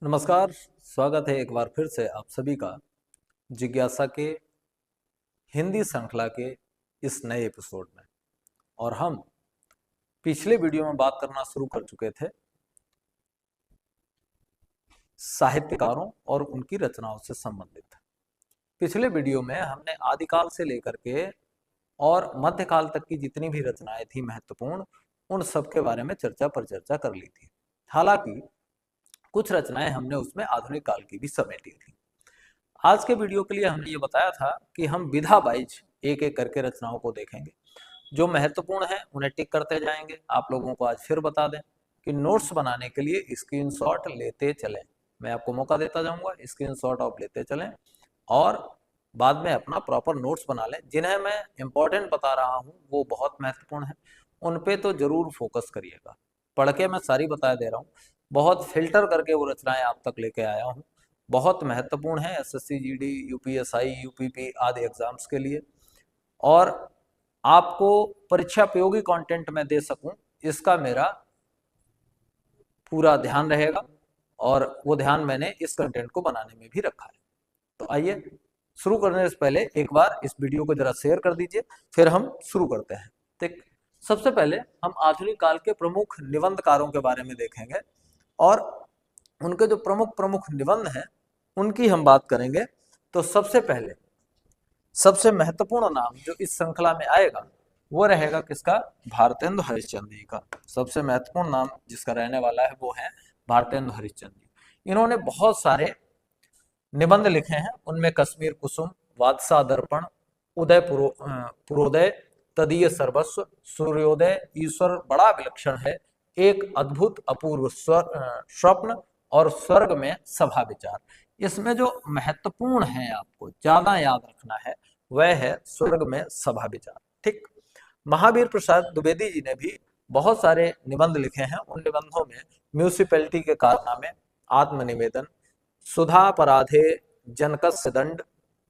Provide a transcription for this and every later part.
नमस्कार। स्वागत है एक बार फिर से आप सभी का जिज्ञासा के हिंदी श्रृंखला के इस नए एपिसोड में। और हम पिछले वीडियो में बात करना शुरू कर चुके थे साहित्यकारों और उनकी रचनाओं से संबंधित। पिछले वीडियो में हमने आदिकाल से लेकर के और मध्यकाल तक की जितनी भी रचनाएं थी महत्वपूर्ण, उन सब के बारे में चर्चा पर चर्चा कर ली थी। हालांकि कुछ रचनाएं हमने उसमें आधुनिक काल की भी समेटी थी। आज के वीडियो के लिए हमने ये बताया था कि हम विधा वाइज एक एक करके रचनाओं को देखेंगे, जो महत्वपूर्ण है उन्हें टिक करते जाएंगे। आप लोगों को आज फिर बता दें कि नोट्स बनाने के लिए स्क्रीनशॉट लेते चलें। मैं आपको मौका देता जाऊंगा, स्क्रीनशॉट आप लेते चलें और बाद में अपना प्रॉपर नोट्स बना लें। जिन्हें मैं इंपॉर्टेंट बता रहा हूँ वो बहुत महत्वपूर्ण है, उन पे तो जरूर फोकस करिएगा। पढ़ के मैं सारी बता दे रहा हूँ, बहुत फिल्टर करके वो रचनाएं आप तक लेके आया हूँ। बहुत महत्वपूर्ण है एसएससी, जीडी, यूपीएसआई, यूपीपी आदि एग्जाम्स के लिए, और आपको परीक्षा उपयोगी कंटेंट में दे सकूं, इसका मेरा पूरा ध्यान रहेगा। और वो ध्यान मैंने इस कंटेंट को बनाने में भी रखा है। तो आइए शुरू करने से पहले एक बार इस वीडियो को जरा शेयर कर दीजिए, फिर हम शुरू करते हैं। ठीक, सबसे पहले हम आधुनिक काल के प्रमुख निबंधकारों के बारे में देखेंगे और उनके जो प्रमुख प्रमुख निबंध हैं उनकी हम बात करेंगे। तो सबसे पहले सबसे महत्वपूर्ण नाम जो इस श्रृंखला में आएगा वो रहेगा किसका? भारतेंदु हरिश्चंद्र जी का। सबसे महत्वपूर्ण नाम जिसका रहने वाला है वो है भारतेंदु हरिश्चंद्र जी। इन्होंने बहुत सारे निबंध लिखे हैं, उनमें कश्मीर कुसुम, वादशाह दर्पण, उदय पुरोदय, तदीय सर्वस्व, सूर्योदय, ईश्वर बड़ा विलक्षण है, एक अद्भुत अपूर्व स्वप्न और स्वर्ग में सभा विचार। इसमें जो महत्वपूर्ण है आपको ज्यादा याद रखना है वह है स्वर्ग में सभा विचार। ठीक, महावीर प्रसाद द्विवेदी जी ने भी बहुत सारे निबंध लिखे हैं। उन निबंधों में म्यूनिसिपैलिटी के कारनामे, आत्मनिवेदन, सुधापराधे, जनकस्य दंड,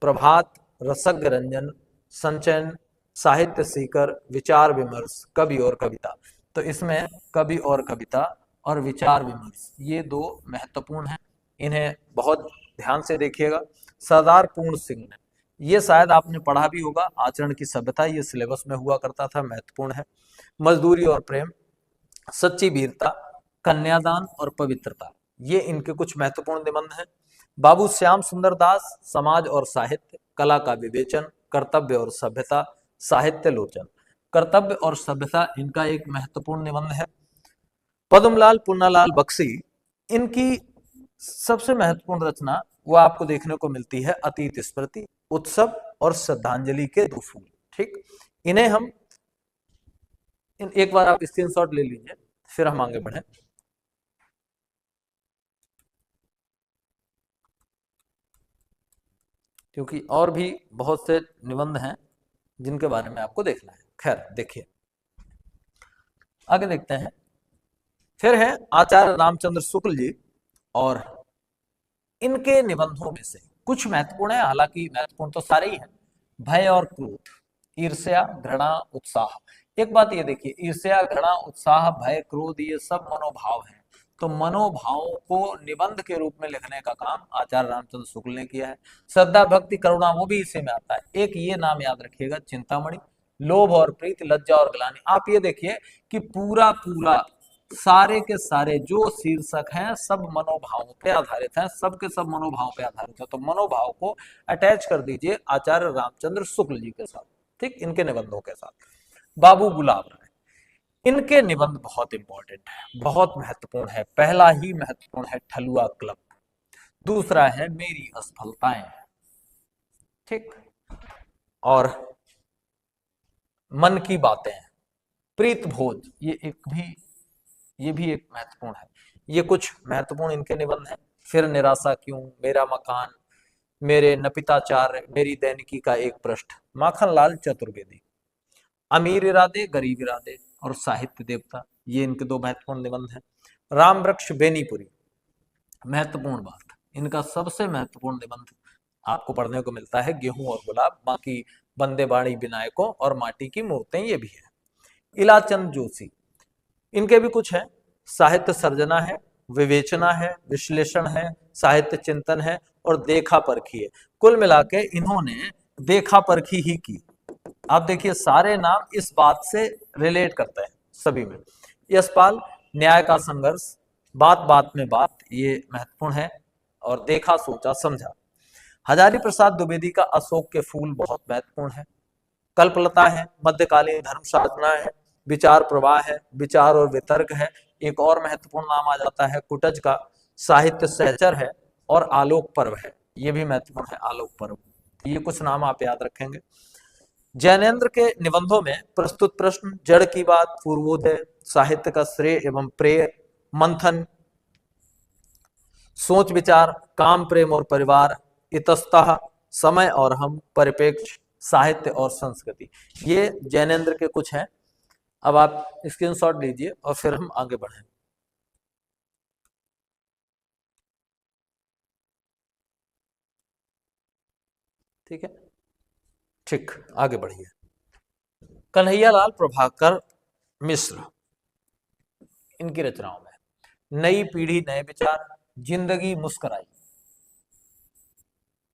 प्रभात, रसज्ञ रंजन, संचयन, साहित्य सीकर, विचार विमर्श, कवि और कविता। तो इसमें कवि और कविता और विचार विमर्श ये दो महत्वपूर्ण हैं, इन्हें बहुत ध्यान से देखिएगा। सरदार पूर्ण सिंह ने, ये शायद आपने पढ़ा भी होगा, आचरण की सभ्यता, ये सिलेबस में हुआ करता था, महत्वपूर्ण है। मजदूरी और प्रेम, सच्ची वीरता, कन्यादान और पवित्रता, ये इनके कुछ महत्वपूर्ण निबंध हैं। बाबू श्याम सुंदर दास, समाज और साहित्य, कला का विवेचन, कर्तव्य और सभ्यता, साहित्य लोचन। कर्तव्य और सभ्यता इनका एक महत्वपूर्ण निबंध है। पद्मलाल पुन्नालाल बख्शी, इनकी सबसे महत्वपूर्ण रचना वो आपको देखने को मिलती है अतीत स्मृति, उत्सव और श्रद्धांजलि के दो फूल। ठीक, इन्हें हम एक बार आप स्क्रीनशॉट ले लीजिए, फिर हम आगे बढ़े। क्योंकि और भी बहुत से निबंध हैं जिनके बारे में आपको देखना है। खैर देखिए, आगे देखते हैं। फिर है आचार्य रामचंद्र शुक्ल जी, और इनके निबंधों में से कुछ महत्वपूर्ण है, हालांकि महत्वपूर्ण तो सारे ही हैं। भय और क्रोध, ईर्ष्या, घृणा, उत्साह। एक बात ये देखिए, ईर्ष्या, घृणा, उत्साह, भय, क्रोध, ये सब मनोभाव हैं। तो मनोभावों को निबंध के रूप में लिखने का काम आचार्य रामचंद्र शुक्ल ने किया है। श्रद्धा, भक्ति, करुणा, वो भी इसी में आता है। एक ये नाम याद रखिएगा, चिंतामणि। लोभ और प्रीति, लज्जा और ग्लानि। आप ये देखिए कि पूरा पूरा सारे के सारे जो शीर्षक हैं सब मनोभावों पे आधारित हैं, सब के सब मनोभाव पे आधारित है। तो मनोभाव को अटैच कर दीजिए आचार्य रामचंद्र शुक्ल जी के साथ, ठीक, इनके निबंधों के साथ। बाबू गुलाब राय, इनके निबंध बहुत इंपॉर्टेंट है, बहुत महत्वपूर्ण है। पहला ही महत्वपूर्ण है ठलुआ क्लब, दूसरा है मेरी असफलताएं, ठीक, और मन की बातें, प्रीत भोज, ये भी एक महत्वपूर्ण है। ये कुछ महत्वपूर्ण इनके निबंध हैं। फिर निराशा क्यों, मेरा मकान, मेरे नपिताचार्य, मेरी दैनिकी का एक पृष्ठ, माखनलाल चतुर्वेदी, अमीर इरादे, गरीब इरादे और साहित्य देवता, ये इनके दो महत्वपूर्ण निबंध हैं। राम वृक्ष बेनीपुरी, महत्वपूर्ण बात, इनका सबसे महत्वपूर्ण निबंध आपको पढ़ने को मिलता है गेहूं और गुलाब, बाकी बंदे बाणी विनायकों और माटी की मूर्तें, ये भी है। इलाचंद जोशी, इनके भी कुछ हैं। साहित्य सर्जना है, विवेचना है, विश्लेषण है, साहित्य चिंतन है और देखा परखी है। कुल मिला के इन्होंने देखा परखी ही की। आप देखिए सारे नाम इस बात से रिलेट करते हैं सभी में। यशपाल, न्याय का संघर्ष, बात बात में बात, ये महत्वपूर्ण है, और देखा सोचा समझा। हजारी प्रसाद द्विवेदी का अशोक के फूल बहुत महत्वपूर्ण है। कल्पलता है, मध्यकालीन धर्म साधना है, विचार प्रवाह है, विचार और वितर्क है। एक और महत्वपूर्ण नाम आ जाता है कुटज का, साहित्य सहचर है, और आलोक पर्व है, ये भी महत्वपूर्ण है, आलोक पर्व। ये कुछ नाम आप याद रखेंगे। जैनेन्द्र के निबंधों में प्रस्तुत प्रश्न, जड़ की बात, पूर्वोदय, साहित्य का श्रेय एवं प्रेय, मंथन, सोच विचार, काम प्रेम और परिवार, इतस्तः, समय और हम, परिप्रेक्ष्य, साहित्य और संस्कृति, ये जैनेन्द्र के कुछ हैं। अब आप स्क्रीनशॉट लीजिए और फिर हम आगे बढ़ें। ठीक है, ठीक, आगे बढ़िए। कन्हैयालाल प्रभाकर मिश्र, इनकी रचनाओं में नई पीढ़ी नए विचार, जिंदगी मुस्कुराई,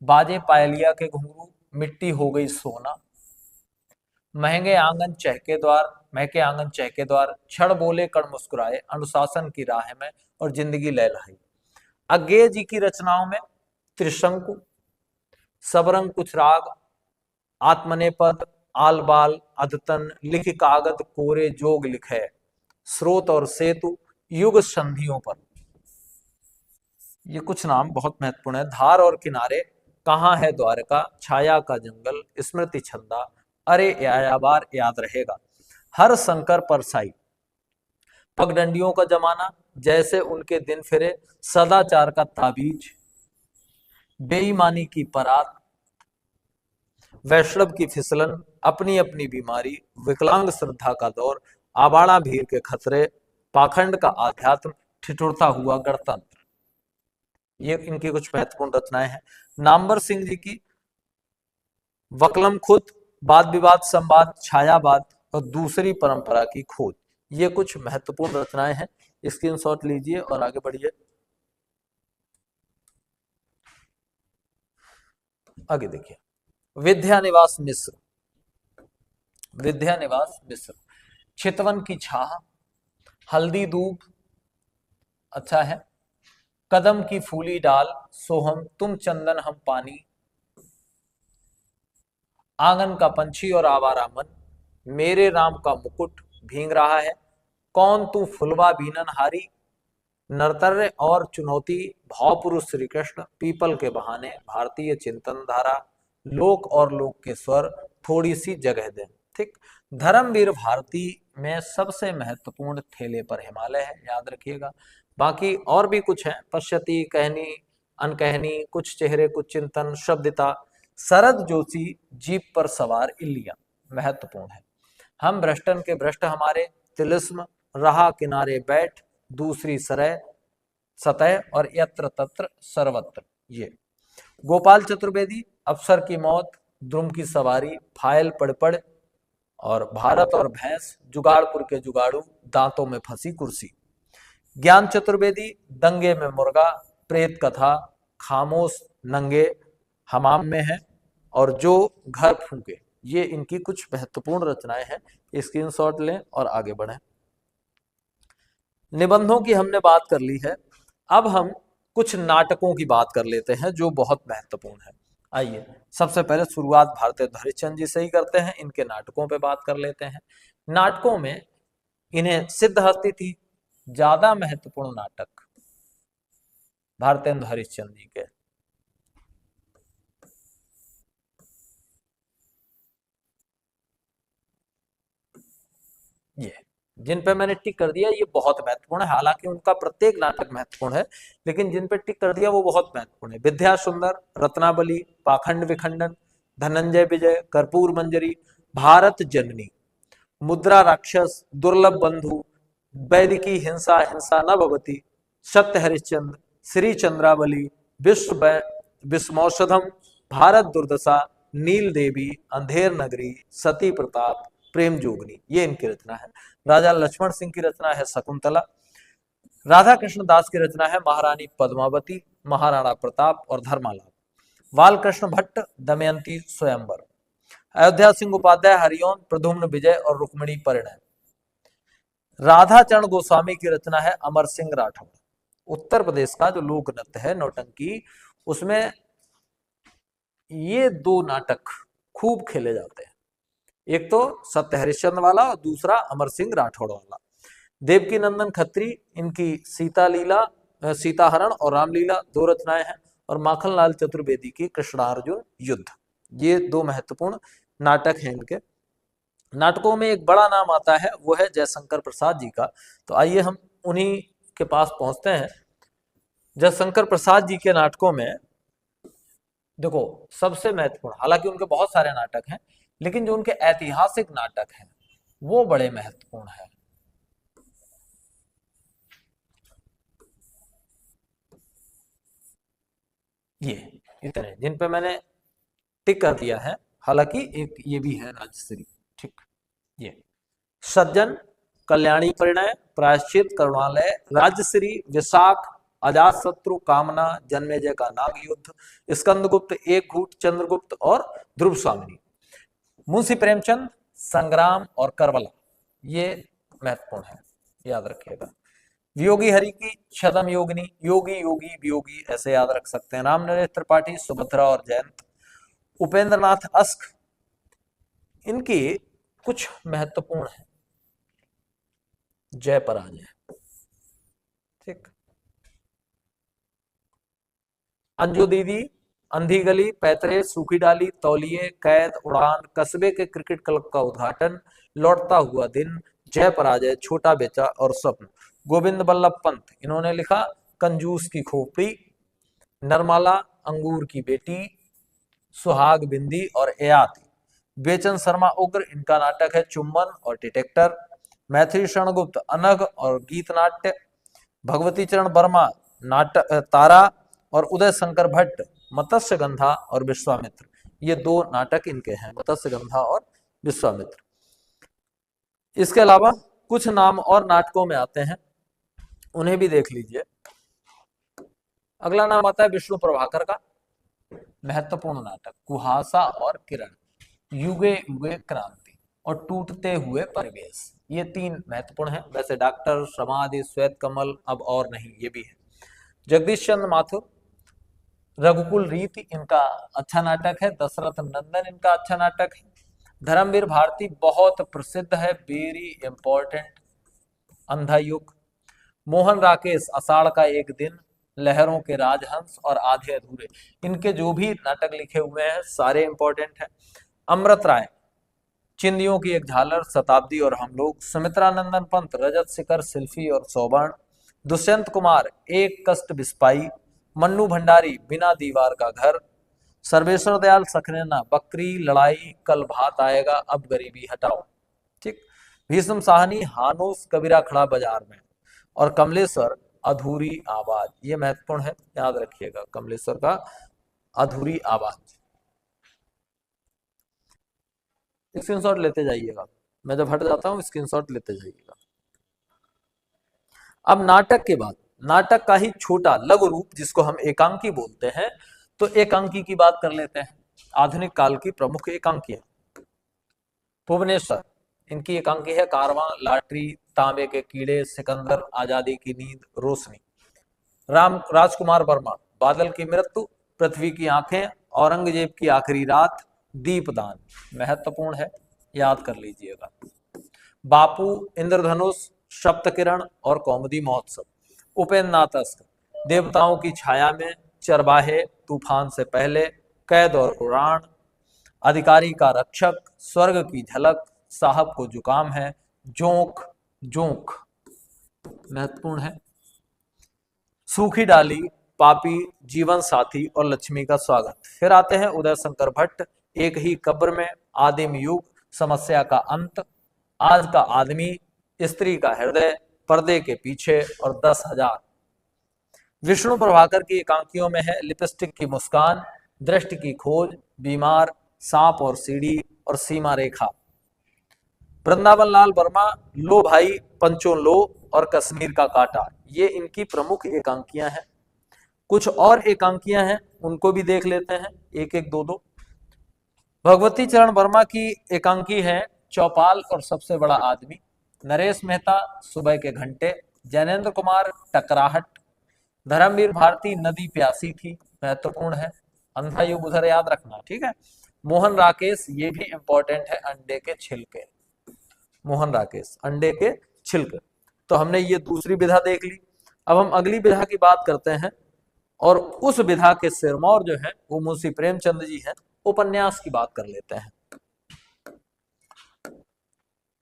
बाजे पायलिया के घुंघरू, मिट्टी हो गई सोना, महंगे आंगन चहके द्वार, महके आंगन चहके द्वार, क्षण बोले कण मुस्कुराए, अनुशासन की राह में, और जिंदगी लहलहाई। अज्ञेय जी की रचनाओं में त्रिशंकु, सबरंग कुछ राग, आत्मने पद, आल बाल, अद्यतन, लिख कागद कोरे जोग लिखे, स्रोत और सेतु, युग संधियों पर, ये कुछ नाम बहुत महत्वपूर्ण है। धार और किनारे, कहाँ है द्वारका, छाया का जंगल, स्मृति छंदा, अरे यायाबार याद रहेगा, हर शंकर परसाई, पगडंडियों का जमाना, जैसे उनके दिन फिरे, सदाचार का ताबीज, बेईमानी की परात, वैष्णव की फिसलन, अपनी अपनी बीमारी, विकलांग श्रद्धा का दौर, आबाड़ा भीड़ के खतरे, पाखंड का आध्यात्म, ठिठुरता हुआ गणतंत्र, ये इनकी कुछ महत्वपूर्ण रचनाएं हैं। नामवर सिंह जी की वकलम खुद, वाद विवाद संवाद, छायावाद और दूसरी परंपरा की खोज, ये कुछ महत्वपूर्ण रचनाएं हैं। स्क्रीनशॉट लीजिए और आगे बढ़िए। आगे देखिए, विद्यानिवास मिश्र, विद्यानिवास मिश्र, चितवन की छाह, हल्दी दूब, अच्छा है, कदम की फूली डाल, सोहम, तुम चंदन हम पानी, आंगन का पंछी और आवारा मन, मेरे राम का मुकुट भींग रहा है, कौन तू फुलवा बीनन हारी, नर्तर्य और चुनौती, भाव पुरुष श्री कृष्ण, पीपल के बहाने, भारतीय चिंतन धारा, लोक और लोक के स्वर, थोड़ी सी जगह दें। ठीक, धर्मवीर भारती में सबसे महत्वपूर्ण ठेले पर हिमालय है, याद रखिएगा। बाकी और भी कुछ है, पश्यति, कहनी, अनकहनी, कुछ चेहरे कुछ चिंतन, शब्दिता, शरद जोशी, जीप पर सवार इलिया, महत्वपूर्ण है। हम भ्रष्टन के भ्रष्ट हमारे, तिलिस्म, रहा किनारे बैठ, दूसरी सरय, सतह और यत्र तत्र सर्वत्र, ये। गोपाल चतुर्वेदी, अफसर की मौत, द्रुम की सवारी, फाइल पड़पड़, और भारत और भैंस, जुगाड़पुर के जुगाड़ू, दांतों में फंसी कुर्सी। ज्ञान चतुर्वेदी, दंगे में मुर्गा, प्रेत कथा, खामोश नंगे हमाम में है, और जो घर फूके, ये इनकी कुछ महत्वपूर्ण रचनाएं हैं। स्क्रीनशॉट लें और आगे बढ़ें। निबंधों की हमने बात कर ली है, अब हम कुछ नाटकों की बात कर लेते हैं जो बहुत महत्वपूर्ण है। आइए सबसे पहले शुरुआत भारतेंदु हरिश्चंद्र जी से ही करते हैं, इनके नाटकों पे बात कर लेते हैं। नाटकों में इन्हें सिद्धहस्ती थी, ज्यादा महत्वपूर्ण नाटक भारतेंदु हरिश्चंद्र जी के। ये जिन पे मैंने टिक कर दिया ये बहुत महत्वपूर्ण है, हालांकि उनका प्रत्येक नाटक महत्वपूर्ण है, लेकिन जिन पे टिक कर दिया वो बहुत महत्वपूर्ण है। विद्या सुंदर, रत्नावली, पाखंड विखंडन, धनंजय विजय, कर्पूर मंजरी, भारत जननी, मुद्रा राक्षस, दुर्लभ बंधु, वैदिकी हिंसा हिंसा न भवती, सत्य हरिश्चंद्र, श्री चंद्रावली, विश्व विस्मौषधम, भारत दुर्दशा, नील देवी, अंधेर नगरी, सती प्रताप, प्रेम जोगनी, ये इनकी रचना है। राजा लक्ष्मण सिंह की रचना है शकुंतला। राधा कृष्ण दास की रचना है महारानी पद्मावती, महाराणा प्रताप और धर्माला। बाल कृष्ण भट्ट दमयंती स्वयंवर। अयोध्या सिंह उपाध्याय हरिओम, प्रद्युम्न विजय और रुक्मिणी परिणय। राधा चरण गोस्वामी की रचना है अमर सिंह राठौर। उत्तर प्रदेश का जो लोक नृत्य है नौटंकी, उसमें ये दो नाटक खूब खेले जाते हैं, एक तो सत्य हरिश्चंद्र वाला और दूसरा अमर सिंह राठौड़ वाला। देवकी नंदन खत्री, इनकी सीता लीला, सीताहरण और रामलीला दो रचनाएं हैं, और माखनलाल चतुर्वेदी की कृष्णार्जुन युद्ध, ये दो महत्वपूर्ण नाटक हैं इनके। नाटकों में एक बड़ा नाम आता है, वो है जयशंकर प्रसाद जी का। तो आइए हम उन्हीं के पास पहुंचते हैं। जयशंकर प्रसाद जी के नाटकों में देखो सबसे महत्वपूर्ण, हालांकि उनके बहुत सारे नाटक हैं, लेकिन जो उनके ऐतिहासिक नाटक हैं वो बड़े महत्वपूर्ण हैं। ये इतने जिन पे मैंने टिक कर दिया है, हालांकि एक ये भी है राजश्री, ठीक। ये सज्जन, कल्याणी परिणय, प्रायश्चित, करुणालय, राजश्री, विशाख, अजात शत्रु, कामना, जन्मेजय का नाग युद्ध, स्कंदगुप्त, एक घूट, चंद्रगुप्त और ध्रुव स्वामिनी। मुंशी प्रेमचंद, संग्राम और करबला, ये महत्वपूर्ण है, याद रखिएगा। वियोगी हरि की छदम योगिनी, योगी योगी वियोगी, ऐसे याद रख सकते हैं। राम नरेश त्रिपाठी, सुभद्रा और जयंत। उपेंद्र नाथ अस्क, इनकी कुछ महत्वपूर्ण है। जय पराजय, ठीक। अंजू दीदी, अंधी गली, पैतरे, सूखी डाली, तौलिए, कैद, उड़ान, कस्बे के क्रिकेट क्लब का उद्घाटन, लौटता हुआ दिन, जय पराजय, छोटा बेचा और स्वप्न। गोविंद बल्लभ पंत, इन्होंने लिखा कंजूस की खोपड़ी, नरमाला, अंगूर की बेटी, सुहाग बिंदी और एयाति। बेचन शर्मा उग्र, इनका नाटक है चुम्बन और डिटेक्टर। मैथिली शरणगुप्त, अनघ और गीत नाट्य। भगवती चरण वर्मा, नाटक तारा और उदय शंकर भट्ट, मत्स्य गंधा और विश्वामित्र, ये दो नाटक इनके हैं, मत्स्य गंधा और विश्वामित्र। इसके अलावा कुछ नाम और नाटकों में आते हैं, उन्हें भी देख लीजिए। अगला नाम आता है विष्णु प्रभाकर का, महत्वपूर्ण नाटक कुहासा और किरण, युगे युगे क्रांति और टूटते हुए परिवेश, ये तीन महत्वपूर्ण हैं। वैसे डॉक्टर, समाधि, श्वेत कमल, अब और नहीं, ये भी है। जगदीश चंद्र माथुर, रघुकुल रीति, इनका अच्छा नाटक है। दशरथ नंदन, इनका अच्छा नाटक है। धर्मवीर भारती बहुत प्रसिद्ध है, वेरी इंपॉर्टेंट, अंधा युग। मोहन राकेश, आषाढ़ का एक दिन, लहरों के राजहंस और आधे अधूरे, इनके जो भी नाटक लिखे हुए हैं सारे इंपॉर्टेंट हैं। अमृत राय, चिंदियों की एक झालर, शताब्दी और हम लोग। सुमित्रा नंदन पंत, रजत शिखर, शिल्पी और सौवर्ण। दुष्यंत कुमार, एक कष्ट बिस्पाई। मन्नू भंडारी, बिना दीवार का घर। सर्वेश्वर दयाल सक्सेना, बकरी लड़ाई, कल भात आएगा, अब गरीबी हटाओ, ठीक। भीष्म साहनी, हानूस, कबीरा खड़ा बाजार में। और कमलेश्वर, अधूरी आवाज, ये महत्वपूर्ण है, याद रखिएगा कमलेश्वर का अधूरी आवाज। स्क्रीनशॉट लेते जाइएगा, मैं जब हट जाता हूं स्क्रीनशॉट लेते जाइएगा। अब नाटक के बाद नाटक का ही छोटा लघु रूप, जिसको हम एकांकी बोलते हैं, तो एकांकी की बात कर लेते हैं। आधुनिक काल की प्रमुख एकांकियां, भुवनेश्वर, इनकी एकांकी है कारवां, लाटरी, तांबे के कीड़े, सिकंदर, आजादी की नींद, रोशनी। राजकुमार वर्मा, बादल की मृत्यु, पृथ्वी की आंखें, औरंगजेब की आखिरी रात, दीपदान, महत्वपूर्ण है, याद कर लीजिएगा। बापू, इंद्रधनुष, सप्तकिरण और कौमुदी महोत्सव। उपेंद्र नाथ अस्क, देवताओं की छाया में, चरवाहे, तूफान से पहले, कैद और उड़ान, अधिकारी का रक्षक, स्वर्ग की झलक, साहब को जुकाम है, जोंक जोंक, महत्वपूर्ण है। सूखी डाली, पापी, जीवन साथी और लक्ष्मी का स्वागत। फिर आते हैं उदय शंकर भट्ट, एक ही कब्र में, आदिम युग, समस्या का अंत, आज का आदमी, स्त्री का हृदय, पर्दे के पीछे और 10,000। विष्णु प्रभाकर की एकांकियों में है लिपस्टिक की मुस्कान, दृष्टि की खोज, बीमार, सांप और सीढ़ी और सीमा रेखा। वृंदावन लाल वर्मा, लो भाई, पंचों लो और कश्मीर का कांटा, ये इनकी प्रमुख एकांकियां हैं। कुछ और एकांकियां हैं, उनको भी देख लेते हैं एक एक दो दो। भगवती चरण वर्मा की एकांकी है चौपाल और सबसे बड़ा आदमी, नरेश मेहता सुबह के घंटे, जैनेन्द्र कुमार टकराहट, धर्मवीर भारती नदी प्यासी थी, महत्वपूर्ण है, अंधा युग उधर याद रखना, ठीक है। मोहन राकेश, ये भी इंपॉर्टेंट है, अंडे के छिलके, मोहन राकेश अंडे के छिलके। तो हमने ये दूसरी विधा देख ली। अब हम अगली विधा की बात करते हैं, और उस विधा के सिरमौर जो है वो मुंशी प्रेमचंद जी हैं। उपन्यास की बात कर लेते हैं।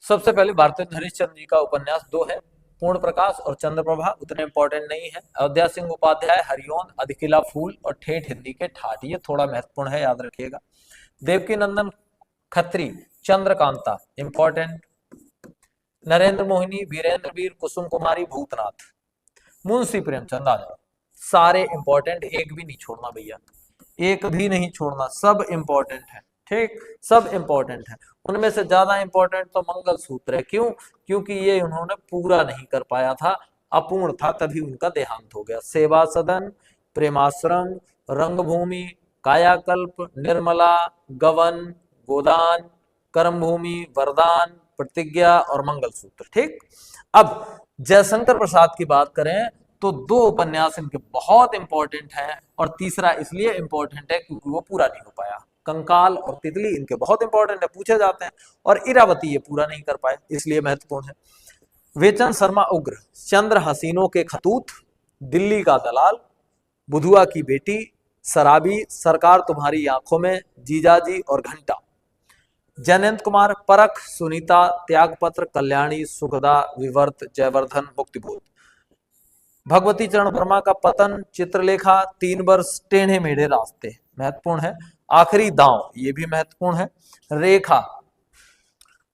सबसे पहले भारतेंदु हरिश्चंद्र जी का उपन्यास दो है, पूर्ण प्रकाश और चंद्रप्रभा, उतने इंपॉर्टेंट नहीं है। अयोध्या सिंह उपाध्याय हरिओंद, अधिकिला फूल और ठेठ हिंदी के ठाठ, ये थोड़ा महत्वपूर्ण है, याद रखिएगा। देवकी नंदन खत्री चंद्रकांता इंपॉर्टेंट। नरेंद्र मोहिनी वीरेंद्र वीर कुसुम कुमारी भूतनाथ। मुंशी प्रेमचंद आ जाओ, सारे इंपॉर्टेंट, एक भी नहीं छोड़ना भैया, एक भी नहीं छोड़ना, सब इंपॉर्टेंट है, ठीक, सब इंपॉर्टेंट है। उनमें से ज्यादा इंपॉर्टेंट तो मंगल सूत्र है। क्यों? क्योंकि ये उन्होंने पूरा नहीं कर पाया था, अपूर्ण था, तभी उनका देहांत हो गया। सेवा सदन, प्रेमाश्रम, रंगभूमि, कायाकल्प, निर्मला, गवन, गोदान, कर्मभूमि, वरदान, प्रतिज्ञा और मंगल सूत्र, ठीक। अब जयशंकर प्रसाद की बात करें तो दो उपन्यास इनके बहुत इंपॉर्टेंट हैं, और तीसरा इसलिए इंपॉर्टेंट है क्योंकि वो पूरा नहीं हो पाया। कंकाल और तितली इनके बहुत इंपॉर्टेंट है, पूछे जाते हैं, और इरावती ये पूरा नहीं कर पाए, इसलिए महत्वपूर्ण है। वेचन शर्मा उग्र, चंद्र हसीनों के खतूत, दिल्ली का दलाल, बुधुआ की बेटी, शराबी, सरकार तुम्हारी आंखों में, जीजाजी और घंटा। जयनेन्द्र कुमार परख, सुनीता, त्यागपत्र, कल्याणी, सुखदा, विवर्त, जयवर्धन, मुक्तिबोध। भगवती चरण वर्मा का पतन, चित्रलेखा, 3 वर्ष, टेढ़े मेढ़े रास्ते, महत्वपूर्ण है। आखिरी दांव, ये भी महत्वपूर्ण है। रेखा,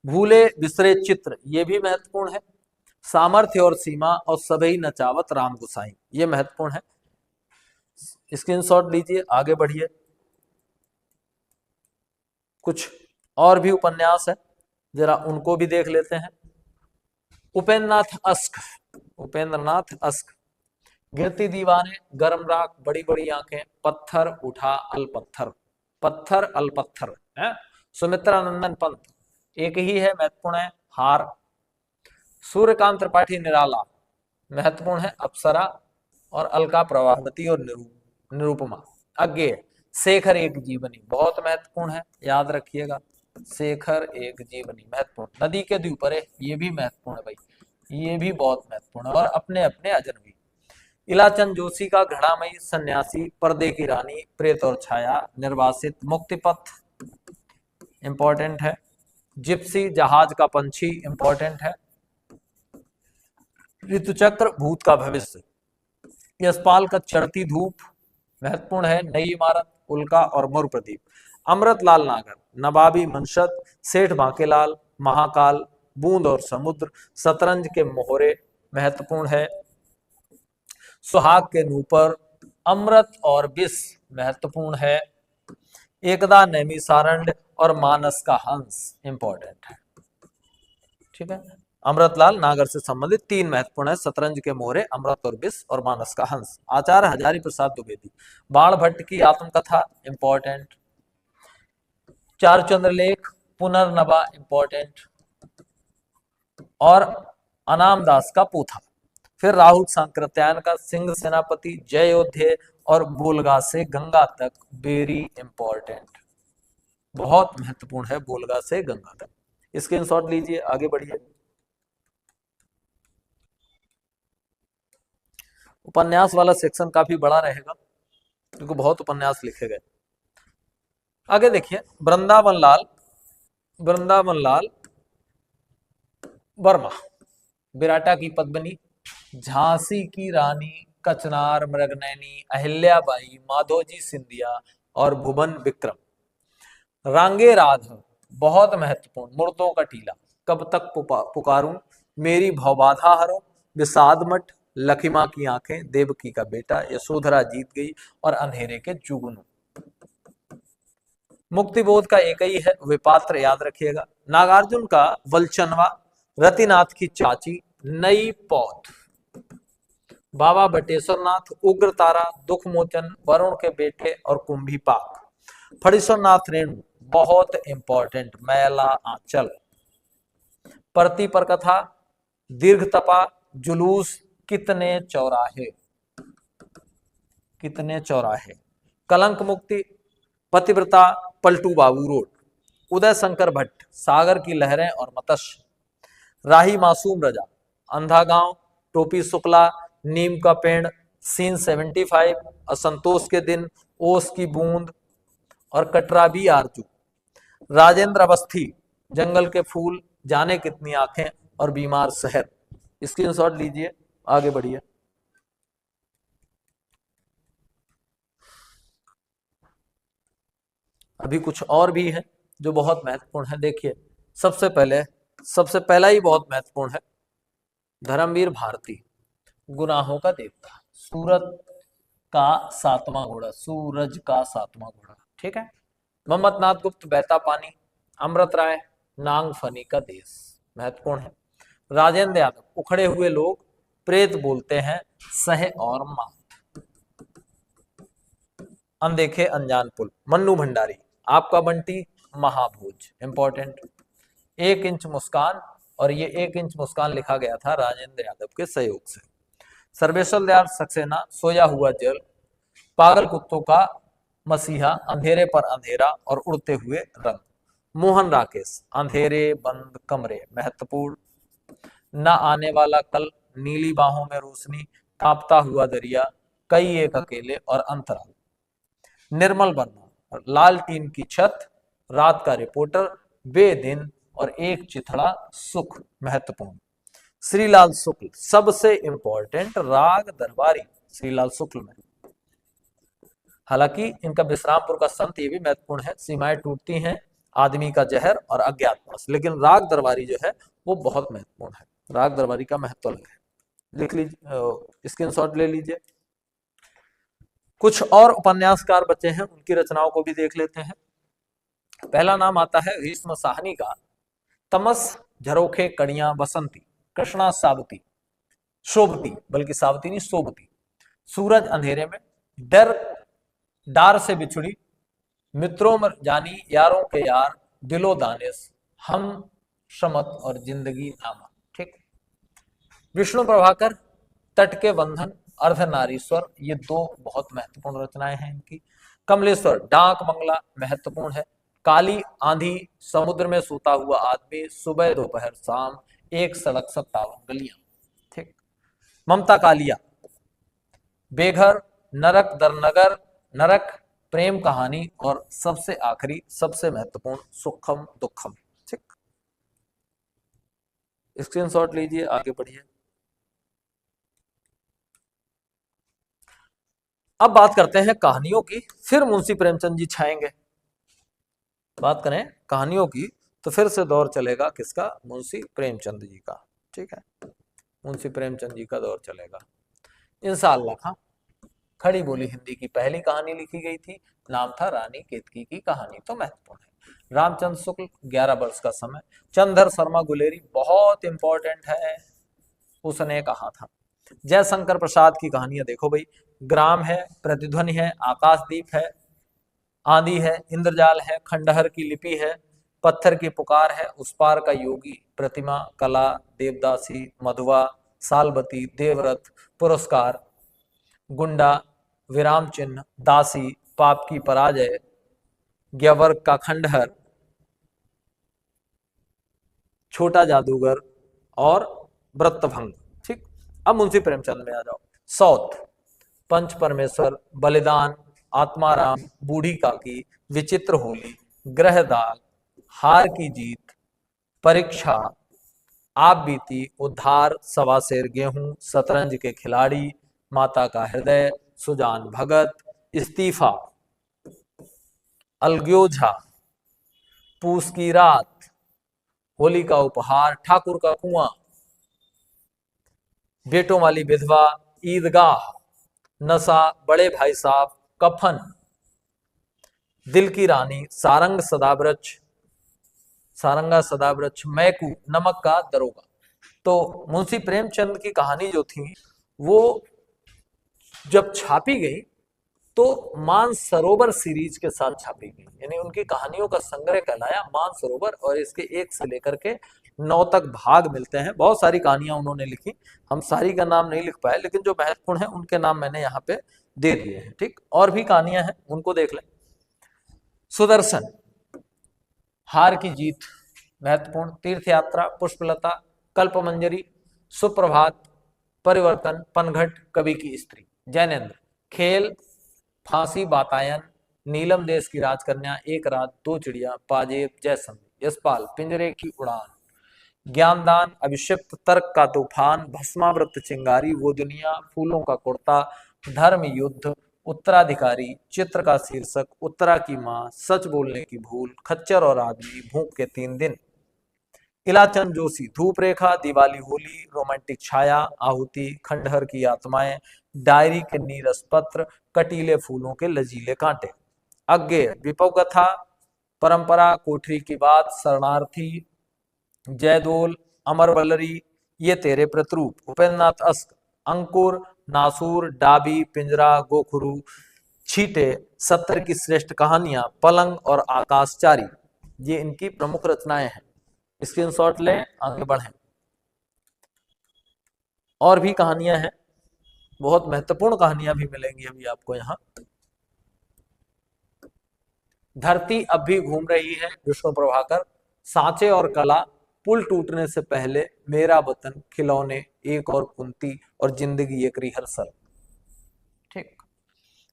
भूले बिसरे चित्र, ये भी महत्वपूर्ण है। सामर्थ्य और सीमा और सभी नचावत राम गुसाई, ये महत्वपूर्ण है। स्क्रीनशॉट लीजिए, आगे बढ़िए। कुछ और भी उपन्यास है, जरा उनको भी देख लेते हैं। उपेंद्रनाथ अस्क, उपेंद्रनाथ अस्क, गिरती दीवाने, गर्म राख, बड़ी बड़ी आंखें, पत्थर उठा अलपत्थर, पत्थर अलपत्थर है। सुमित्रानंदन पंत, एक ही है, महत्वपूर्ण है। हार। सूर्यकांत त्रिपाठी निराला, महत्वपूर्ण है। अप्सरा और अलका प्रवाहवती और निरूपमा। अज्ञेय। शेखर एक जीवनी, बहुत महत्वपूर्ण है, याद रखिएगा। शेखर एक जीवनी महत्वपूर्ण। नदी के द्वीपरे, ये भी महत्वपूर्ण है भाई, ये भी बहुत महत्वपूर्ण है। और अपने अपने अजनबी। इलाचंद जोशी का घड़ामयी, सन्यासी, पर्दे की रानी, प्रेत और छाया, निर्वासित, मुक्तिपथ इंपॉर्टेंट है। जिप्सी, जहाज का पंछी इंपॉर्टेंट है। ऋतुचक्र, भूत का भविष्य। यशपाल का चढ़ती धूप महत्वपूर्ण है। नई इमारत, उल्का और मोर प्रदीप। अमृतलाल नागर, नवाबी मनशद, सेठ बांकेलाल, महाकाल, बूंद और समुद्र, शतरंज के मोहरे महत्वपूर्ण है। सुहाग के नूपर, अमृत और विष महत्वपूर्ण है। एकदा नैमिसारण्य और मानस का हंस इंपॉर्टेंट है, ठीक है। अमृतलाल नागर से संबंधित 3 महत्वपूर्ण है, शतरंज के मोहरे, अमृत और विष और मानस का हंस। आचार्य हजारी प्रसाद द्विवेदी, बाण भट्ट की आत्मकथा इंपॉर्टेंट। चारुचंद्र लेख, पुनर्नवा इंपॉर्टेंट, और अनामदास का पूथा। फिर राहुल सांकृत्यायन का सिंह सेनापति, जयोध्य और बोलगा से गंगा तक, वेरी इंपॉर्टेंट, बहुत महत्वपूर्ण है, बोलगा से गंगा तक। स्क्रीनशॉट लीजिए, आगे बढ़िए। उपन्यास वाला सेक्शन काफी बड़ा रहेगा क्योंकि बहुत उपन्यास लिखे गए। आगे देखिए, वृंदावन लाल वर्मा, विराटा की पद्मिनी, झांसी की रानी, कचनार, मृगनयनी, अहिल्याबाई, माधोजी सिंधिया और भुवन विक्रम। रांगे राघव, बहुत महत्वपूर्ण, मुर्दों का टीला, कब तक पुकारूं, मेरी भवबाधा हरो, विषाद मठ, लखीमा की आंखें, देवकी का बेटा, यशोधरा जीत गई और अंधेरे के जुगनू। मुक्तिबोध का एक ही है, विपात्र, याद रखिएगा। नागार्जुन का वलचनवा, रतिनाथ की चाची, नई पौध, बाबा बटेश्वर नाथ, उग्र तारा, दुख मोचन, वरुण के बेटे और कुंभी पाक। फणीश्वर नाथ रेणु बहुत इंपॉर्टेंट, मैला आंचल। परती पर कथा, दीर्घ तपा, जुलूस, कितने चौराहे, कितने चौराहे। कलंक मुक्ति, पतिव्रता, पलटू बाबू रोड। उदय शंकर भट्ट, सागर की लहरें और मत्स्य। राही मासूम रजा, अंधा गांव, टोपी शुक्ला, नीम का पेड़, सीन 75, असंतोष के दिन, ओस की बूंद और कटराबी आरजू। राजेंद्र अवस्थी, जंगल के फूल, जाने कितनी आंखें और बीमार शहर। स्क्रीनशॉट लीजिए, आगे बढ़िए। अभी कुछ और भी है जो बहुत महत्वपूर्ण है। देखिए, सबसे पहला ही बहुत महत्वपूर्ण है, धर्मवीर भारती, गुनाहों का देवता, सूरत का सातवां घोड़ा, सूरज का सातवां घोड़ा, ठीक है। मोहम्मद नाथ गुप्त, बहता पानी, अमृत राय, नांग फनी का देश, महत्वपूर्ण है। राजेंद्र यादव, उखड़े हुए लोग, प्रेत बोलते हैं, सह और मात। अनदेखे अनजान पुल, मन्नू भंडारी, आपका बंटी, महाभोज, इंपॉर्टेंट। 1 इंच मुस्कान, और ये 1 इंच मुस्कान लिखा गया था राजेंद्र यादव के सहयोग से। सर्वेश्वर दयाल सक्सेना, सोया हुआ जल, पागल कुत्तों का मसीहा, अंधेरे पर अंधेरा और उड़ते हुए रंग। मोहन राकेश, अंधेरे बंद कमरे, महत्वपूर्ण। न आने वाला कल, नीली बाहों में रोशनी, कांपता हुआ दरिया, कई एक अकेले और अंतराल। निर्मल वर्मा, लाल टीन की छत, रात का रिपोर्टर, बेदिन और एक चिथड़ा सुख, महत्वपूर्ण। श्रीलाल शुक्ल, सबसे इंपॉर्टेंट, राग दरबारी, श्रीलाल शुक्ल में। हालांकि इनका विश्रामपुर का संत ये भी महत्वपूर्ण है, सीमाएं टूटती हैं, आदमी का जहर और अज्ञातवास, लेकिन राग दरबारी जो है वो बहुत महत्वपूर्ण है। राग दरबारी का महत्व अलग है, लिख लीजिए, स्क्रीनशॉट ले लीजिए। कुछ और उपन्यासकार बचे हैं, उनकी रचनाओं को भी देख लेते हैं। पहला नाम आता है भीष्म साहनी का, तमस झरोखे कड़ियां बसंती, कृष्णा सावती, शोभती, बल्कि सावती नहीं शोभती, सूरज अंधेरे में, डर डार से बिछुड़ी, मित्रों में जानी, यारों के यार, दिलो दानिश, हम शमत और जिंदगी नामा, ठीक। विष्णु प्रभाकर, तट के बंधन, अर्धनारीश्वर, ये 2 बहुत महत्वपूर्ण रचनाएं हैं इनकी। कमलेश्वर, डाक बंगला, महत्वपूर्ण है। काली आंधी, समुद्र में सोता हुआ आदमी, सुबह दोपहर शाम, एक सड़क 57 गलियां, ठीक। ममता कालिया, बेघर, नरक दर नगर, नरक, प्रेम कहानी, और सबसे आखिरी सबसे महत्वपूर्ण, सुखम दुखम, ठीक। स्क्रीनशॉट लीजिए, आगे बढ़िए। अब बात करते हैं कहानियों की, फिर मुंशी प्रेमचंद जी छाएंगे। बात करें कहानियों की तो फिर से दौर चलेगा किसका, मुंशी प्रेमचंद जी का, ठीक है। मुंशी प्रेमचंद जी का दौर चलेगा इंशाअल्लाह। हाँ, खड़ी बोली हिंदी की पहली कहानी लिखी गई थी, नाम था रानी केतकी की कहानी, तो महत्वपूर्ण है। रामचंद्र शुक्ल, 11 वर्ष का समय। चंद्र शर्मा गुलेरी, बहुत इंपॉर्टेंट है, उसने कहा था। जयशंकर प्रसाद की कहानियां देखो भाई, ग्राम है, प्रतिध्वनि है, आकाशदीप है, आंधी है, इंद्रजाल है, खंडहर की लिपि है, पत्थर की पुकार है, उस पार का योगी, प्रतिमा, कला, देवदासी, मधुआ, सालबती, देवव्रत, पुरस्कार, गुंडा, विराम चिन्ह, दासी, पाप की पराजय, ज्ञवर्ग का खंडहर, छोटा जादूगर और व्रतभंग, ठीक। अब मुंशी प्रेमचंद में आ जाओ। सौत, पंच परमेश्वर, बलिदान, आत्माराम, बूढ़ी काकी, विचित्र होली, ग्रहदाल, हार की जीत, परीक्षा, आप बीती, उद्धार, सवा सेर गेहूं, शतरंज के खिलाड़ी, माता का हृदय, सुजान भगत, इस्तीफा, अलग्योझा, पूस की रात, होली का उपहार, ठाकुर का कुआं, बेटों वाली विधवा, ईदगाह, नशा, बड़े भाई साहब, कफन, दिल की रानी, सारंग सदाब्रज, सारंगा सदाब्रज, मैकू, नमक का दरोगा। तो मुंशी प्रेमचंद की कहानी जो थी वो जब छापी गई तो मानसरोवर सीरीज के साथ छापी गई, यानी उनकी कहानियों का संग्रह कहलाया मानसरोवर, और इसके 1 से लेकर के 9 तक भाग मिलते हैं। बहुत सारी कहानियां उन्होंने लिखी, हम सारी का नाम नहीं लिख पाए, लेकिन जो महत्वपूर्ण है उनके नाम मैंने यहाँ पे दे दिए हैं। ठीक, और भी कहानियां हैं, उनको देख लें। सुदर्शन, हार की जीत महत्वपूर्ण, तीर्थ यात्रा, पुष्पलता, कल्पमंजरी, सुप्रभात, परिवर्तन, पनघट, कवि की स्त्री। जैनेन्द्र, खेल, फांसी, वातायन, नीलम देश की राजकन्या, एक रात, दो चिड़िया, पाजेब, जयसंधी। यशपाल, पिंजरे की उड़ान, ज्ञानदान, अभिषिप्त, तर्क का तूफान, भस्मावृत चिंगारी, वो दुनिया, फूलों का कुर्ता, धर्म युद्ध, उत्तराधिकारी, चित्र का शीर्षक, उत्तरा की मां, सच बोलने की भूल, खच्चर और आदमी, भूख के 3 दिन। इलाचंद जोशी, धूप रेखा, दिवाली होली, रोमांटिक छाया, आहुति, खंडहर की आत्माएं, डायरी के नीरस पत्र, कटीले फूलों के लजीले कांटे। अज्ञेय, विपव कथा, परंपरा, कोठरी की बात, शरणार्थी, जयदोल, अमर वल्लरी, ये तेरे प्रतिरूप, उपेंद्रनाथ अस्क, अंकुर, नासूर, डाबी, पिंजरा, गोखरू, छीटे, 70 की श्रेष्ठ कहानियां, पलंग और आकाशचारी, ये इनकी प्रमुख रचनाएं हैं। स्क्रीनशॉट लें, आगे बढ़ें। और भी कहानियां हैं, बहुत महत्वपूर्ण कहानियां भी मिलेंगी अभी आपको यहाँ। धरती अब भी घूम रही है, विष्णु प्रभाकर, सांचे और कला, पुल टूटने से पहले, मेरा वतन, खिलौने, एक और कुंती, और जिंदगी एक रिहर्सल। ठीक,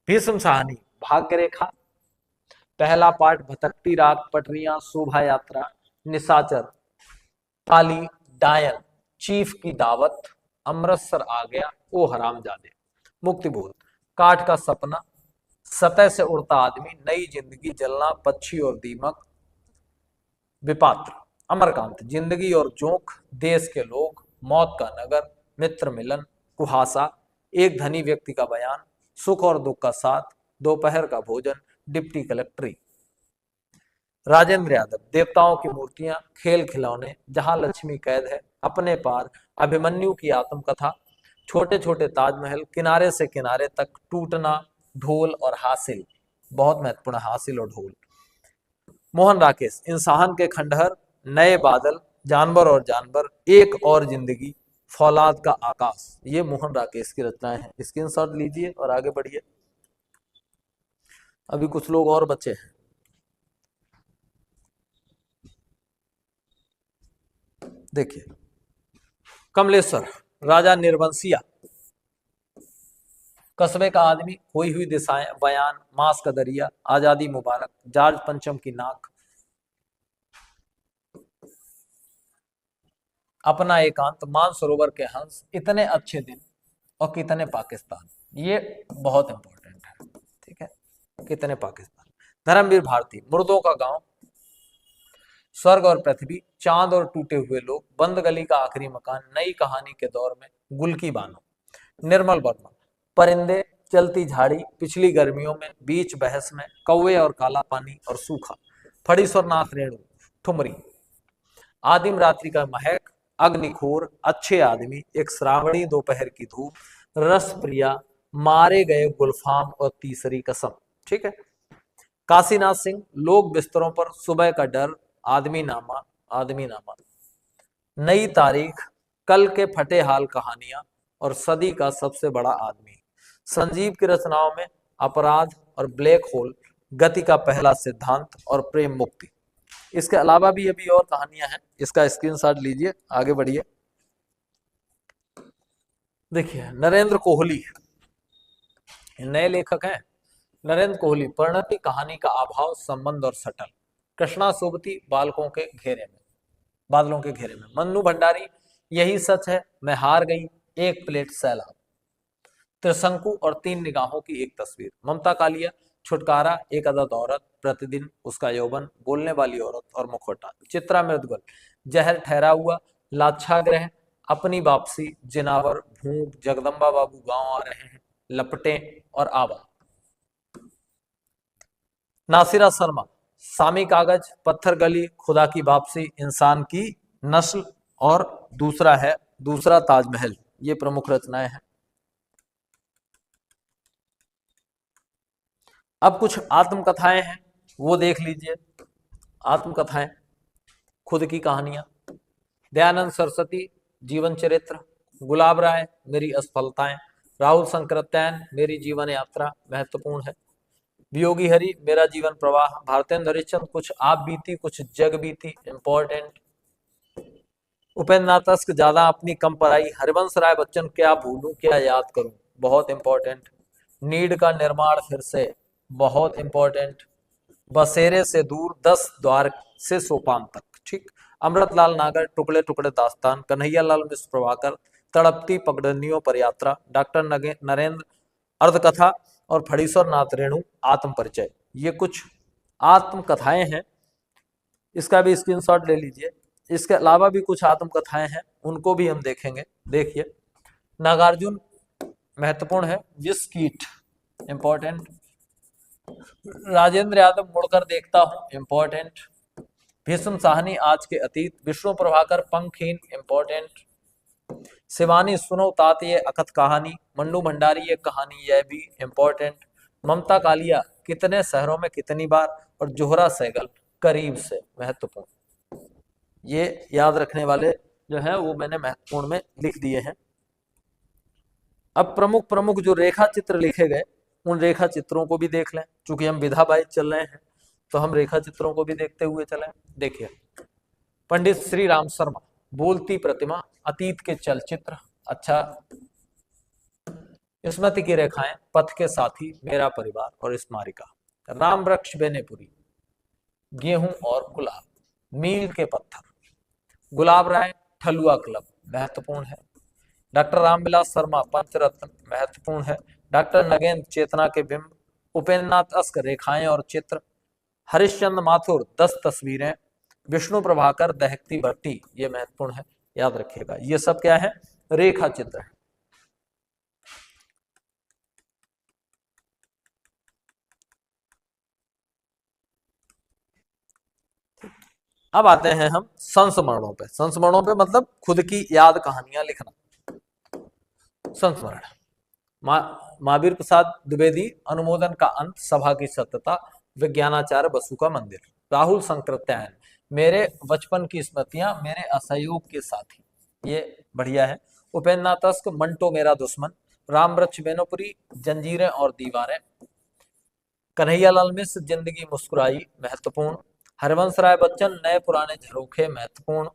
भीष्म साहनी, भाग्य रेखा, पहला पार्ट, भटकती रात, पटरियां, शोभा यात्रा, निशाचर, काली, डायन, चीफ की दावत, अमृतसर आ गया, ओ हरामजादे, मुक्तिबोध, काठ का सपना, सतह से उड़ता आदमी, नई जिंदगी, जलना, पक्षी और दीमक, विपात्र, अमरकांत, जिंदगी और जोंक, देश के लोग, मौत का नगर, मित्र मिलन, कुहासा, एक धनी व्यक्ति का बयान, सुख और दुख का साथ, दोपहर का भोजन, डिप्टी कलेक्ट्री। राजेंद्र यादव, देवताओं की मूर्तियां, खेल खिलौने, जहां लक्ष्मी कैद है, अपने पार, अभिमन्यु की आत्मकथा, छोटे छोटे ताजमहल, किनारे से किनारे तक, टूटना, ढोल और हासिल, बहुत महत्वपूर्ण, हासिल और ढोल। मोहन राकेश, इंसान के खंडहर, नए बादल, जानवर और जानवर, एक और जिंदगी, फौलाद का आकाश, ये मोहन राकेश की रचनाएं हैं। स्क्रीनशॉट लीजिए और आगे बढ़िए। अभी कुछ लोग और बचे हैं। देखिए, कमलेश्वर, राजा निर्वंशिया, कस्बे का आदमी, खोई हुई दिशाएं, बयान, मांस का दरिया, आजादी मुबारक, जॉर्ज पंचम की नाक, अपना एकांत, मानसरोवर के हंस, इतने अच्छे दिन, और कितने पाकिस्तान, ये बहुत इंपॉर्टेंट है। ठीक है, कितने पाकिस्तान। धर्मवीर भारती, मुर्दों का गांव, स्वर्ग और पृथ्वी, चांद और टूटे हुए लोग, बंद गली का आखिरी मकान, नई कहानी के दौर में, गुल की बानो। निर्मल वर्मा, परिंदे, चलती झाड़ी, पिछली गर्मियों में, बीच बहस में, कौवे और काला पानी और सूखा। फणीश्वरनाथ रेणु, ठुमरी, आदिम रात्रि का महक, अग्निखोर, अच्छे आदमी, एक श्रावणी दोपहर की धूप, रस प्रिया, मारे गए गुलफाम और तीसरी कसम। ठीक है, काशीनाथ सिंह, लोग बिस्तरों पर, सुबह का डर, आदमी नामा, आदमी नामा, नई तारीख, कल के फटे हाल कहानियां, और सदी का सबसे बड़ा आदमी। संजीव की रचनाओं में अपराध और ब्लैक होल, गति का पहला सिद्धांत और प्रेम मुक्ति। इसके अलावा भी अभी और कहानियां हैं, इसका स्क्रीनशॉट लीजिए, आगे बढ़िए। देखिए, नरेंद्र कोहली, नए लेखक हैं। नरेंद्र कोहली, परिणति, कहानी का अभाव, संबंध और सटल। कृष्णा सोबती, बालकों के घेरे में, बादलों के घेरे में। मन्नू भंडारी, यही सच है, मैं हार गई, एक प्लेट सैलाब। त्रिशंकु और 3 निगाहों की एक तस्वीर। ममता कालिया, छुटकारा, एक आदत औरत, प्रतिदिन, उसका यौवन, बोलने वाली औरत और मुखौटा। चित्रा मृदगल, जहर ठहरा हुआ, लाक्षाग्रह, अपनी वापसी, जिनावर, भूख, जगदम्बा बाबू गांव आ रहे हैं, लपटे और आवा। नासिरा शर्मा, सामी कागज, पत्थर गली, खुदा की वापसी, इंसान की नस्ल, और दूसरा ताजमहल, ये प्रमुख रचनाएं हैं। अब कुछ आत्मकथाएं हैं, वो देख लीजिए। आत्मकथाएं, खुद की कहानियां। दयानंद सरस्वती जीवन चरित्र, गुलाब राय मेरी असफलताएं, राहुल संकृत्यायन मेरी जीवन यात्रा महत्वपूर्ण है, वियोगी हरि मेरा जीवन प्रवाह, भारतेंद्र हरिश्चंद्र कुछ आप बीती कुछ जग बीती इंपॉर्टेंट, उपेंद्र नाथ तस्क ज्यादा अपनी कम पराई, हरिवंश राय बच्चन क्या भूलूं क्या याद करूं बहुत इंपॉर्टेंट, नीड का निर्माण फिर से बहुत इंपॉर्टेंट, बसेरे से दूर 10 द्वार से सोपान तक, ठीक। अमृतलाल नागर टुकड़े टुकड़े दास्तान, कन्हैया लाल मिश्र प्रभाकर तड़पती पगडंडियों पर यात्रा, डॉक्टर नरेंद्र अर्धकथा और फणीश्वर नाथ रेणु आत्म परिचय। ये कुछ आत्मकथाएं हैं, इसका भी स्क्रीनशॉट ले लीजिए। इसके अलावा भी कुछ आत्मकथाएं हैं, उनको भी हम देखेंगे। देखिए, नागार्जुन महत्वपूर्ण है, विष कीट इंपॉर्टेंट, राजेंद्र यादव मुड़कर देखता हूं इंपॉर्टेंट, भीष्म साहनी आज के अतीत, विष्णु प्रभाकर पंखहीन इंपॉर्टेंट, शिवानी सुनो तात ये अकथ कहानी, मन्नू भंडारी ये कहानी यह भी इंपॉर्टेंट, ममता कालिया कितने शहरों में कितनी बार, और जोहरा सहगल करीब से महत्वपूर्ण। ये याद रखने वाले जो है वो मैंने महत्वपूर्ण में लिख दिए हैं। अब प्रमुख प्रमुख जो रेखा चित्र लिखे गए उन रेखा चित्रों को भी देख लें, चूंकि हम विधा बाई चल रहे हैं तो हम रेखा चित्रों को भी देखते हुए चलें। देखिए, पंडित श्री राम शर्मा, बोलती प्रतिमा, अतीत के चलचित्र, अच्छा, स्मृति की रेखाएं, पथ के साथी, मेरा परिवार और स्मारिका, राम वृक्ष बेनेपुरी, गेहूं और गुलाब, मील के पत्थर, गुलाब राय ठलुआ क्लब महत्वपूर्ण है, डॉक्टर रामविलास शर्मा पंचरत्न महत्वपूर्ण है, डॉक्टर नगेंद्र चेतना के बिंब, उपेंद्र नाथ अस्क रेखाएं और चित्र, हरिश्चंद्र माथुर 10 तस्वीरें, विष्णु प्रभाकर दहकती भट्टी, ये महत्वपूर्ण है, याद रखिएगा। ये सब क्या है, रेखा चित्र है। अब आते हैं हम संस्मरणों पे। संस्मरणों पे मतलब खुद की याद कहानियां लिखना। संस्मरण, महावीर प्रसाद द्विवेदी, अनुमोदन का अंत, सभा की सत्यता, विज्ञानाचार्य बसु का मंदिर, राहुल संकृत्यायन मेरे बचपन की स्मृतियां, मेरे असहयोग के साथी, ये बढ़िया है, उपेंद्र नाथ तस्क मंटो मेरा दुश्मन, राम वृक्ष बेनोपुरी जंजीरें और दीवारें, कन्हैया लाल मिश्र जिंदगी मुस्कुराई महत्वपूर्ण, हरिवंश राय बच्चन नए पुराने झरोखे महत्वपूर्ण,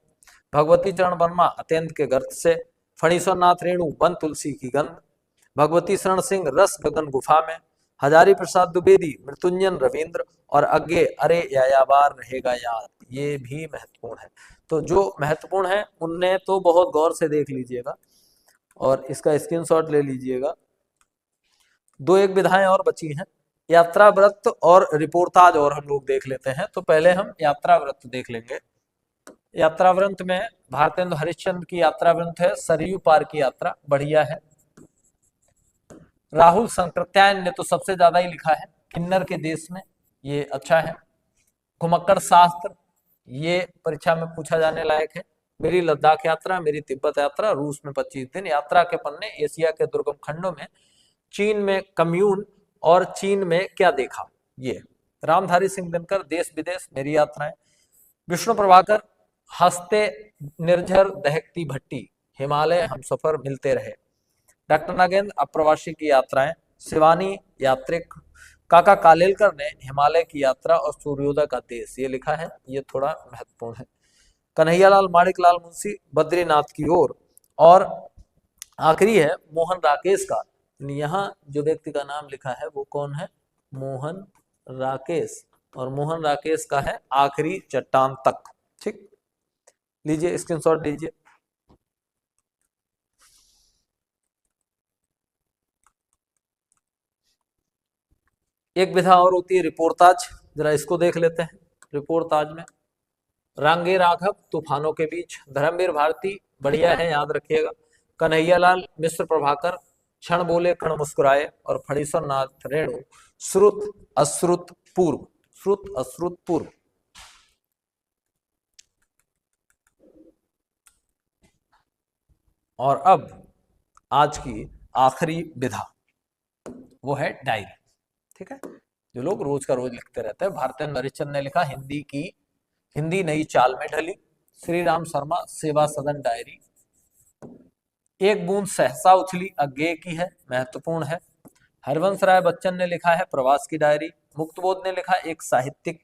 भगवती चरण वर्मा अत्यंत के गर्त से, फणीश्वर नाथ रेणु वन तुलसी की गंध, भगवती शरण सिंह रस गगन गुफा में, हजारी प्रसाद द्विवेदी मृत्युंजन रविंद्र और अज्ञे अरे यायाबार रहेगा याद, ये भी महत्वपूर्ण है। तो जो महत्वपूर्ण है उनने तो बहुत गौर से देख लीजिएगा और इसका स्क्रीनशॉट ले लीजिएगा। दो एक विधाएं और बची हैं, यात्रा व्रत और रिपोर्टाज और हम लोग देख लेते हैं। तो पहले हम यात्रा व्रत देख लेंगे। यात्रा व्रत में भारतेंद्र हरिश्चंद्र की यात्रा व्रत है, सरयू पार की यात्रा, बढ़िया है। राहुल संकृत्यायन ने तो सबसे ज्यादा ही लिखा है, किन्नर के देश में, ये अच्छा है। घुमक्कड़ शास्त्र, ये परीक्षा में पूछा जाने लायक है। मेरी लद्दाख यात्रा, मेरी तिब्बत यात्रा, रूस में 25 दिन, यात्रा के पन्ने, एशिया के दुर्गम खंडों में, चीन में कम्यून और चीन में क्या देखा, ये रामधारी सिंह दिनकर, देश विदेश मेरी यात्राएं, विष्णु प्रभाकर हंसते निर्झर दहकती भट्टी, हिमालय हम सफर मिलते रहे, डॉक्टर नागेंद्र अप्रवासी की यात्राएं, शिवानी यात्रिक, काका कालेलकर ने हिमालय की यात्रा और सूर्योदय का देश, ये लिखा है, ये थोड़ा महत्वपूर्ण है। कन्हैयालाल माणिकलाल मुंशी बद्रीनाथ की ओर, और आखिरी है मोहन राकेश का। यहाँ जो व्यक्ति का नाम लिखा है वो कौन है, मोहन राकेश, और मोहन राकेश का है आखिरी चट्टान तक, ठीक। लीजिए स्क्रीनशॉट लीजिए। एक विधा और होती है रिपोर्टाज, जरा इसको देख लेते हैं। रिपोर्टाज में रांगे राघव तूफानों के बीच, धर्मवीर भारती बढ़िया है, याद रखिएगा, कन्हैयालाल मिश्र प्रभाकर क्षण बोले क्षण मुस्कुराए, और फणीश्वर नाथ रेणु श्रुत अश्रुत पूर्व, श्रुत अश्रुत पूर्व। और अब आज की आखिरी विधा वो है डायरी, ठीक है। जो लोग रोज का रोज लिखते रहते हैं। भारतेंद्र हरिश्चंद्र ने लिखा हिंदी नई चाल में ढली। श्री राम शर्मा सेवा सदन डायरी। एक बूंद सहसा उछली अज्ञे की है, महत्वपूर्ण है। हरिवंश राय बच्चन ने लिखा है प्रवास की डायरी। मुक्तबोध ने लिखा एक साहित्यिक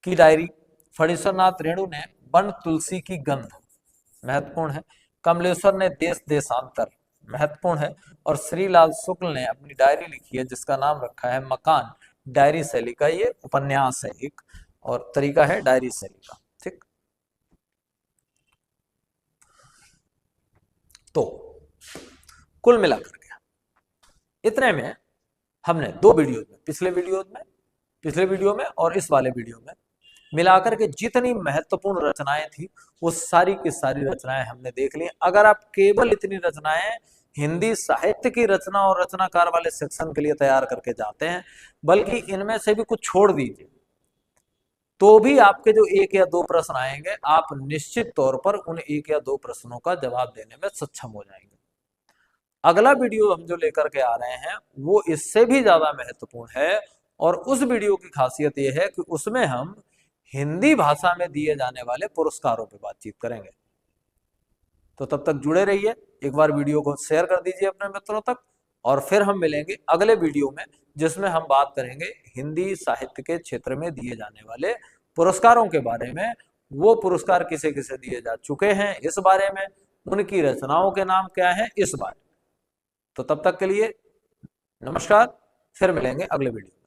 की डायरी। फणीश्वर नाथ रेणु ने वन तुलसी की गंध, महत्वपूर्ण है। कमलेश्वर ने देश देशांतर, महत्वपूर्ण है। और श्रीलाल शुक्ल ने अपनी डायरी लिखी है जिसका नाम रखा है मकान। डायरी शैली का ये उपन्यास है एक, और तरीका है डायरी शैली का। ठीक, तो कुल मिलाकर के इतने में हमने दो वीडियो में, पिछले वीडियो में और इस वाले वीडियो में मिलाकर के जितनी महत्वपूर्ण रचनाएं थी वो सारी की सारी रचनाएं हमने देख ली। अगर आप केवल इतनी रचनाएं हिंदी साहित्य की रचना और रचनाकार वाले सेक्शन के लिए तैयार करके जाते हैं, बल्कि इनमें से भी कुछ छोड़ दीजिए, तो भी आपके जो एक या दो प्रश्न आएंगे आप निश्चित तौर पर उन एक या दो प्रश्नों का जवाब देने में सक्षम हो जाएंगे। अगला वीडियो हम जो लेकर के आ रहे हैं वो इससे भी ज्यादा महत्वपूर्ण है, और उस वीडियो की खासियत यह है कि उसमें हम हिंदी भाषा में दिए जाने वाले पुरस्कारों पर बातचीत करेंगे। तो तब तक जुड़े रहिए, एक बार वीडियो को शेयर कर दीजिए अपने मित्रों तक, और फिर हम मिलेंगे अगले वीडियो में जिसमें हम बात करेंगे हिंदी साहित्य के क्षेत्र में दिए जाने वाले पुरस्कारों के बारे में। वो पुरस्कार किसे किसे दिए जा चुके हैं इस बारे में, उनकी रचनाओं के नाम क्या है इस बारे। तो तब तक के लिए नमस्कार, फिर मिलेंगे अगले वीडियो।